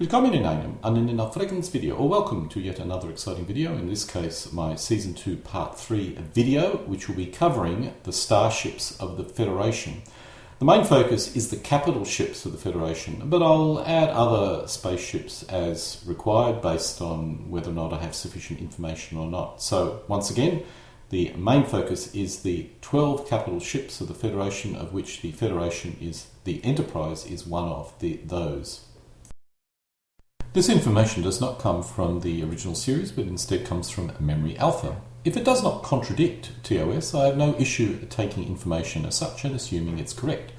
Willkommen in einem Video, or welcome to yet another exciting video, in this case my Season 2 Part 3 video, which will be covering the starships of the Federation. The main focus is the capital ships of the Federation, but I'll add other spaceships as required based on whether or not I have sufficient information or not. So once again, the main focus is the 12 capital ships of the Federation, of which the Enterprise is one of those. This information does not come from the original series, but instead comes from Memory Alpha. If it does not contradict TOS, I have no issue taking information as such and assuming it's correct.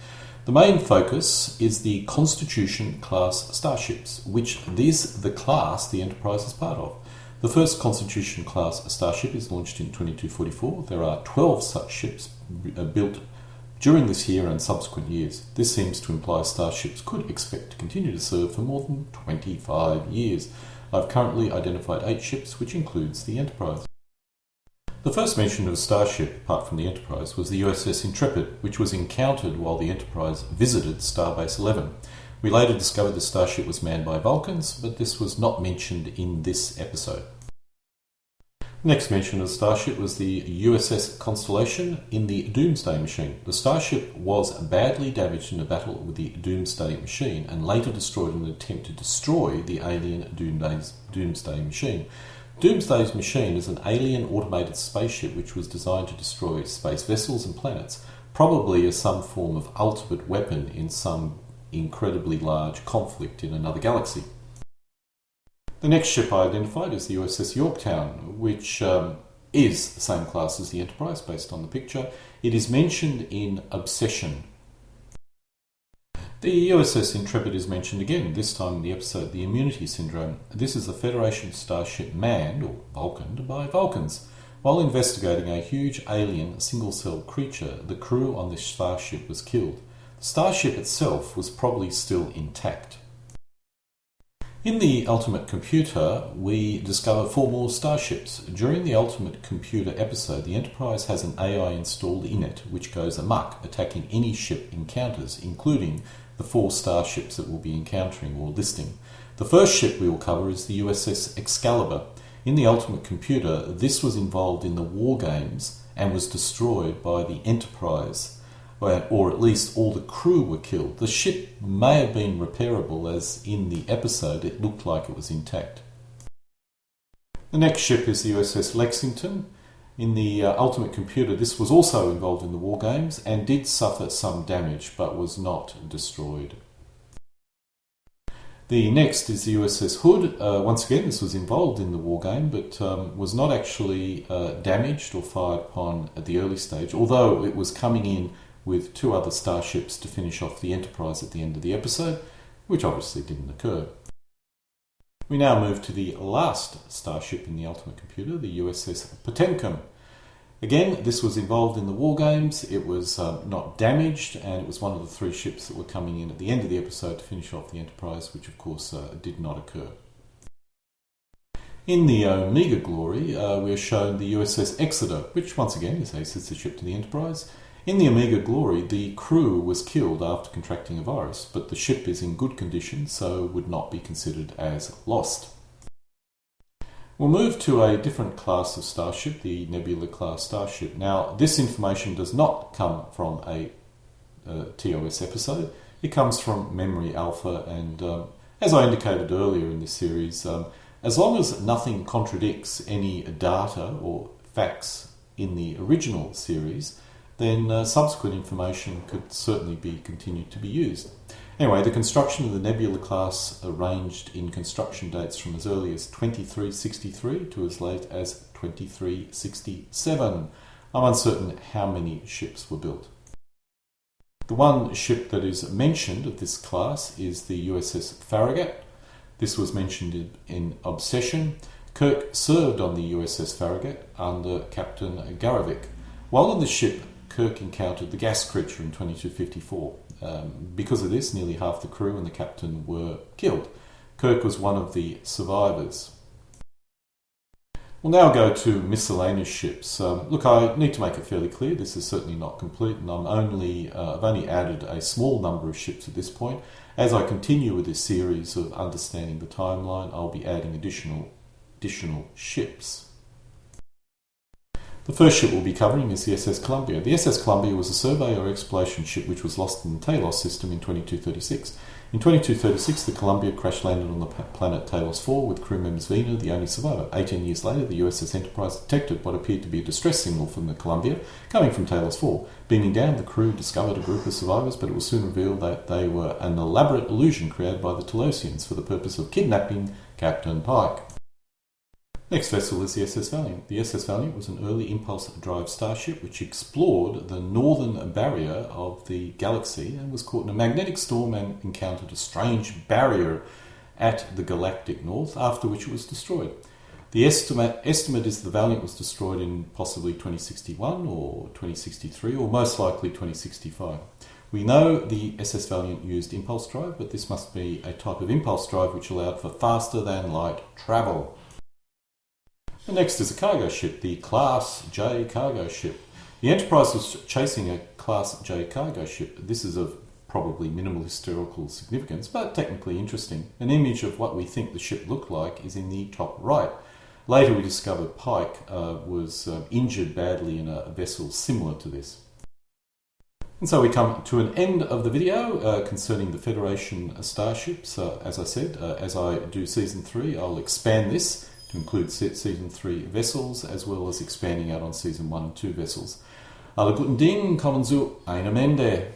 The main focus is the Constitution class starships, which is the class the Enterprise is part of. The first Constitution class starship is launched in 2244. There are 12 such ships built during this year and subsequent years. This seems to imply starships could expect to continue to serve for more than 25 years. I've currently identified 8 ships, which includes the Enterprise. The first mention of a starship, apart from the Enterprise, was the Uss Intrepid, which was encountered while the Enterprise visited Starbase 11. We later discovered the starship was manned by Vulcans, but this was not mentioned in this episode. Next mention of the starship was the Uss Constellation in the Doomsday Machine. The starship was badly damaged in a battle with the Doomsday Machine and later destroyed in an attempt to destroy the alien Doomsday Machine. Doomsday's Machine is an alien automated spaceship which was designed to destroy space vessels and planets, probably as some form of ultimate weapon in some incredibly large conflict in another galaxy. The next ship I identified is the Uss Yorktown, which is the same class as the Enterprise based on the picture. It is mentioned in Obsession. The Uss Intrepid is mentioned again, this time in the episode The Immunity Syndrome. This is a Federation starship manned, or Vulcaned, by Vulcans. While investigating a huge alien single-cell creature, the crew on this starship was killed. The starship itself was probably still intact. In the Ultimate Computer, we discover 4 more starships. During the Ultimate Computer episode, the Enterprise has an AI installed in it, which goes amok, attacking any ship encounters, including the 4 starships that we'll be encountering or listing. The first ship we will cover is the Uss Excalibur. In the Ultimate Computer, this was involved in the war games and was destroyed by the Enterprise, or at least all the crew were killed. The ship may have been repairable, as in the episode it looked like it was intact. The next ship is the Uss Lexington. In the Ultimate Computer, this was also involved in the war games and did suffer some damage but was not destroyed. The next is the Uss Hood. Once again, this was involved in the war game but was not actually damaged or fired upon at the early stage, although it was coming in with 2 other starships to finish off the Enterprise at the end of the episode, which obviously didn't occur. We now move to the last starship in the Ultimate Computer, the Uss Potemkum. Again, this was involved in the war games. It was not damaged, and it was one of the 3 ships that were coming in at the end of the episode to finish off the Enterprise, which of course did not occur. In the Omega Glory, we are shown the Uss Exeter, which once again is a sister ship to the Enterprise. In the Omega Glory, the crew was killed after contracting a virus, but the ship is in good condition, so would not be considered as lost. We'll move to a different class of starship, the Nebula class starship. Now, this information does not come from a TOS episode. It comes from Memory Alpha, and as I indicated earlier in this series, as long as nothing contradicts any data or facts in the original series, then subsequent information could certainly be continued to be used. Anyway, the construction of the Nebula class ranged in construction dates from as early as 2363 to as late as 2367. I'm uncertain how many ships were built. The one ship that is mentioned of this class is the Uss Farragut. This was mentioned in Obsession. Kirk served on the Uss Farragut under Captain Garavik. While on the ship, Kirk encountered the gas creature in 2254. Because of this, nearly half the crew and the captain were killed. Kirk was one of the survivors. We'll now go to miscellaneous ships. Look, I need to make it fairly clear, this is certainly not complete, and I've only added a small number of ships at this point. As I continue with this series of understanding the timeline, I'll be adding additional ships. The first ship we'll be covering is the Ss Columbia. The Ss Columbia was a survey or exploration ship which was lost in the Talos system in 2236. In 2236, the Columbia crash-landed on the planet Talos 4 with crew members Vina, the only survivor. 18 years later, the USS Enterprise detected what appeared to be a distress signal from the Columbia coming from Talos 4. Beaming down, the crew discovered a group of survivors, but it was soon revealed that they were an elaborate illusion created by the Talosians for the purpose of kidnapping Captain Pike. Next vessel is the Ss Valiant. The Ss Valiant was an early impulse-drive starship which explored the northern barrier of the galaxy and was caught in a magnetic storm and encountered a strange barrier at the galactic north, after which it was destroyed. The estimate is the Valiant was destroyed in possibly 2061 or 2063 or most likely 2065. We know the Ss Valiant used impulse drive, but this must be a type of impulse drive which allowed for faster-than-light travel. The next is a cargo ship, the Class J cargo ship. The Enterprise was chasing a Class J cargo ship. This is of probably minimal historical significance, but technically interesting. An image of what we think the ship looked like is in the top right. Later we discovered Pike was injured badly in a vessel similar to this. And so we come to an end of the video concerning the Federation starships. As I said, as I do Season 3, I'll expand this to include Season 3 vessels, as well as expanding out on Season 1 and 2 vessels. Alle guten Dinge kommen zu einem Ende.